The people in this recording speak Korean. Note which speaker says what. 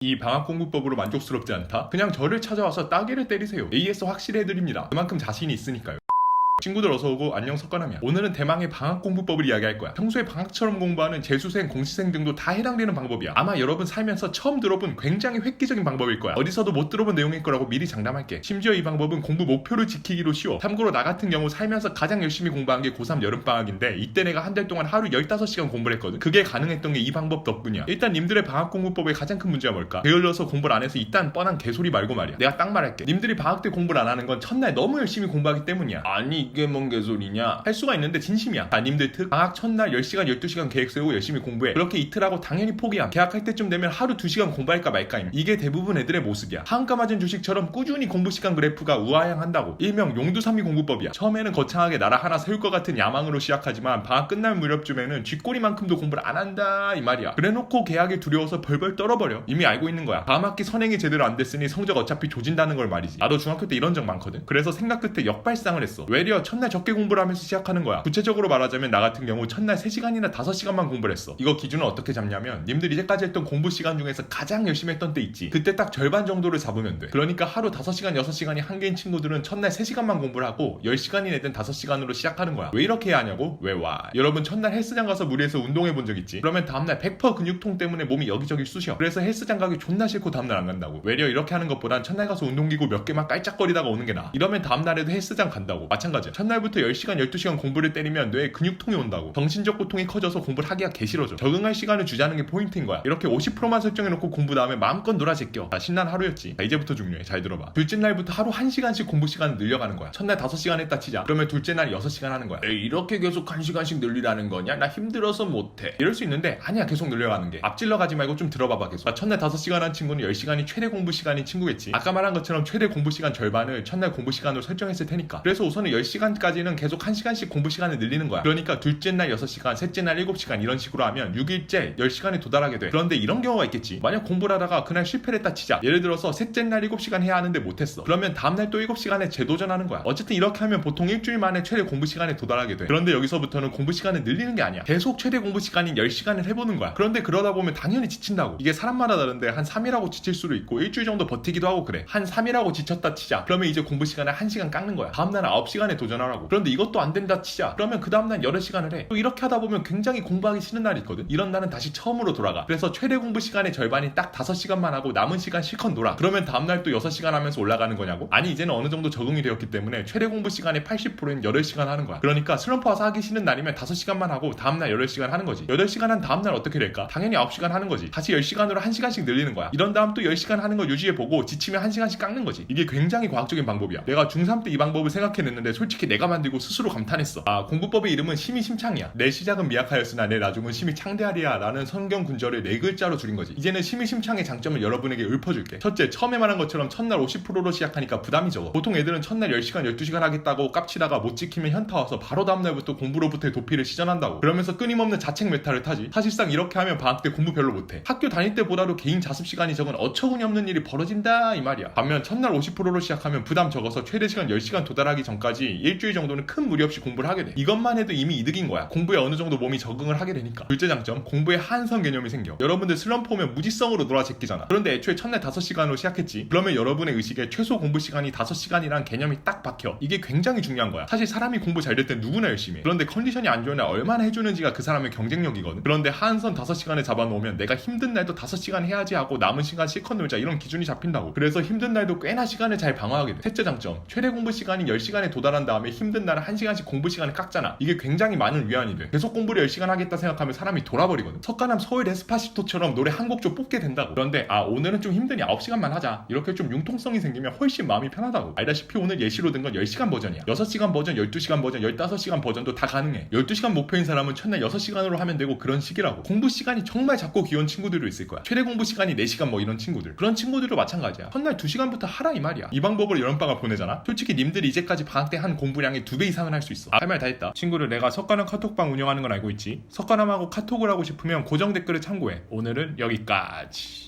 Speaker 1: 이 방학공부법으로 만족스럽지 않다? 그냥 저를 찾아와서 따귀를 때리세요. AS 확실히 해드립니다. 그만큼 자신이 있으니까요. 친구들 어서오고 안녕 석가남이야. 오늘은 대망의 방학공부법을 이야기할 거야. 평소에 방학처럼 공부하는 재수생, 공시생 등도 다 해당되는 방법이야. 아마 여러분 살면서 처음 들어본 굉장히 획기적인 방법일 거야. 어디서도 못 들어본 내용일 거라고 미리 장담할게. 심지어 이 방법은 공부 목표를 지키기로 쉬워. 참고로 나 같은 경우 살면서 가장 열심히 공부한 게 고3 여름방학인데 이때 내가 한 달 동안 하루 15시간 공부를 했거든. 그게 가능했던 게 이 방법 덕분이야. 일단 님들의 방학공부법의 가장 큰 문제가 뭘까? 게을러서 공부를 안 해서 이딴 뻔한 개소리 말고 말이야. 내가 딱 말할게. 님들이 방학 때 공부를 안 하는 건 첫날 너무 열심히 공부하기 때문이야. 아니 이게 뭔 개소리냐? 할 수가 있는데 진심이야. 님들 특 방학 첫날 10시간 12시간 계획 세우고 열심히 공부해. 그렇게 이틀하고 당연히 포기함. 개학할 때쯤 되면 하루 2시간 공부할까 말까임. 이게 대부분 애들의 모습이야. 한가 맞은 주식처럼 꾸준히 공부 시간 그래프가 우하향한다고. 일명 용두삼이 공부법이야. 처음에는 거창하게 나라 하나 세울 것 같은 야망으로 시작하지만 방학 끝날 무렵쯤에는 쥐꼬리만큼도 공부를 안 한다 이 말이야. 그래놓고 개학이 두려워서 벌벌 떨어버려. 이미 알고 있는 거야. 다음 학기 선행이 제대로 안 됐으니 성적 어차피 조진다는 걸 말이지. 나도 중학교 때 이런 적 많거든. 그래서 생각 끝에 역발상을 했어. 외려 첫날 적게 공부를 하면서 시작하는 거야. 구체적으로 말하자면 나 같은 경우 첫날 3시간이나 5시간만 공부를 했어. 이거 기준은 어떻게 잡냐면 님들 이제까지 했던 공부 시간 중에서 가장 열심히 했던 때 있지. 그때 딱 절반 정도를 잡으면 돼. 그러니까 하루 5시간 6시간이 한계인 친구들은 첫날 3시간만 공부를 하고 10시간이 내든 5시간으로 시작하는 거야. 왜 이렇게 해야 하냐고? 왜 와? 여러분 첫날 헬스장 가서 무리해서 운동해 본 적 있지? 그러면 다음날 100% 근육통 때문에 몸이 여기저기 쑤셔. 그래서 헬스장 가기 존나 싫고 다음날 안 간다고. 외려 이렇게 하는 것보단 첫날 가서 운동기구 몇 개만 깔짝거리다가 오는 게 나아. 이러면 다음날에도 헬스장 간다고. 마찬가지야. 첫날부터 10시간 12시간 공부를 때리면 뇌에 근육통이 온다고. 정신적 고통이 커져서 공부를 하기가 개싫어져. 적응할 시간을 주자는 게 포인트인 거야. 이렇게 50%만 설정해놓고 공부 다음에 마음껏 놀아 제껴. 신난 하루였지. 이제부터 중요해. 잘 들어봐. 둘째 날부터 하루 1시간씩 공부 시간을 늘려가는 거야. 첫날 5시간 했다 치자. 그러면 둘째 날 6시간 하는 거야. 에이, 이렇게 계속 1시간씩 늘리라는 거냐? 나 힘들어서 못해. 이럴 수 있는데 아니야. 계속 늘려가는 게. 앞질러 가지 말고 좀 들어봐봐 계속. 첫날 5시간 한 친구는 10시간이 최대 공부 시간인 친구겠지. 아까 말한 것처럼 최대 공부 시간 절반을 첫날 공부 시간으로 설정했을 테니까. 그래서 우선은 10시간까지는 계속 1시간씩 공부 시간을 늘리는 거야. 그러니까 둘째 날 6시간, 셋째 날 7시간 이런 식으로 하면 6일째 10시간에 도달하게 돼. 그런데 이런 경우가 있겠지. 만약 공부를 하다가 그날 실패를 했다 치자. 예를 들어서 셋째 날 7시간 해야 하는데 못했어. 그러면 다음날 또 7시간에 재도전하는 거야. 어쨌든 이렇게 하면 보통 일주일 만에 최대 공부 시간에 도달하게 돼. 그런데 여기서부터는 공부 시간을 늘리는 게 아니야. 계속 최대 공부 시간인 10시간을 해보는 거야. 그런데 그러다 보면 당연히 지친다고. 이게 사람마다 다른데 한 3일하고 지칠 수도 있고 일주일 정도 버티기도 하고 그래. 한 3일하고 지쳤다 치자. 그러면 이제 공부 시간을 1시간 깎는 거야. 다음날은 9시간에 도전하라고. 그런데 이것도 안 된다 치자. 그러면 그 다음날 8시간을 해. 또 이렇게 하다 보면 굉장히 공부하기 싫은 날이 있거든. 이런 날은 다시 처음으로 돌아가. 그래서 최대 공부 시간의 절반인 딱 5시간만 하고 남은 시간 실컷 놀아. 그러면 다음날 또 6시간 하면서 올라가는 거냐고? 아니 이제는 어느 정도 적응이 되었기 때문에 최대 공부 시간의 80%인 8시간 하는 거야. 그러니까 슬럼프 와서 하기 싫은 날이면 5시간만 하고 다음날 8시간 하는 거지. 8시간 한 다음날 어떻게 될까? 당연히 9시간 하는 거지. 다시 10시간으로 1시간씩 늘리는 거야. 이런 다음 또 10시간 하는 걸 유지해보고 지치면 1시간씩 깎는 거지. 이게 굉장히 과학적인 방법이야. 내가 중3 때 이 방법을 생각해냈는데 솔직히 내가 만들고 스스로 감탄했어. 공부법의 이름은 심이심창이야. 내 시작은 미약하였으나 내 나중은 심이창대하리야 라는 성경 군절을 4글자로 줄인 거지. 이제는 심이심창의 장점을 여러분에게 읊어줄게. 첫째, 처음에 말한 것처럼 첫날 50%로 시작하니까 부담이 적어. 보통 애들은 첫날 10시간 12시간 하겠다고 깝치다가 못 지키면 현타 와서 바로 다음날부터 공부로부터의 도피를 시전한다고. 그러면서 끊임없는 자책 메타를 타지. 사실상 이렇게 하면 방학 때 공부 별로 못해. 학교 다닐 때보다도 개인 자습 시간이 적은 어처구니 없는 일이 벌어진다 이 말이야. 반면 첫날 50%로 시작하면 부담 적어서 최대 시간 10시간 도달하기 전까지 일주일 정도는 큰 무리 없이 공부를 하게 돼. 이것만 해도 이미 이득인 거야. 공부에 어느 정도 몸이 적응을 하게 되니까. 둘째 장점, 공부에 한성 개념이 생겨. 여러분들 슬럼프 오면 무지성으로 놀아 제끼잖아. 그런데 애초에 첫날 5시간으로 시작했지. 그러면 여러분의 의식에 최소 공부 시간이 5시간이란 개념이 딱 박혀. 이게 굉장히 중요한 거야. 사실 사람이 공부 잘 될 땐 누구나 열심히 해. 그런데 컨디션이 안 좋은 날 얼마나 해주는지가 그 사람의 경쟁력이거든. 그런데 한선 5시간을 잡아놓으면 내가 힘든 날도 5시간 해야지 하고 남은 시간 실컷 놀자 이런 기준이 잡힌다고. 그래서 힘든 날도 꽤나 시간을 잘 방어하게 돼. 셋째 장점, 최대 공부 시간인 10시간에 도달한 다음에 힘든 날은 1시간씩 공부 시간을 깎잖아. 이게 굉장히 많은 위안이 돼. 계속 공부를 10시간 하겠다 생각하면 사람이 돌아버리거든. 석가남 서울 데스파시토처럼 노래 한 곡 좀 뽑게 된다고. 그런데 오늘은 좀 힘드니 9시간만 하자. 이렇게 좀 융통성이 생기면 훨씬 마음이 편하다고. 알다시피 오늘 예시로 든 건 10시간 버전이야. 6시간 버전, 12시간 버전, 15시간 버전도 다 가능해. 12시간 목표인 사람은 첫날 6시간으로 하면 되고 그런 식이라고. 공부 시간이 정말 작고 귀여운 친구들도 있을 거야. 최대 공부 시간이 4시간 뭐 이런 친구들. 그런 친구들도 마찬가지야. 첫날 2시간부터 하라 이 말이야. 이 방법으로 여름방학 보내잖아. 솔직히 님들이 이제까지 방학 때 한 공부량의 2배 이상은 할 수 있어. 할 말 다 했다. 친구들 내가 석가남 카톡방 운영하는 건 알고 있지? 석가남하고 카톡을 하고 싶으면 고정 댓글을 참고해. 오늘은 여기까지.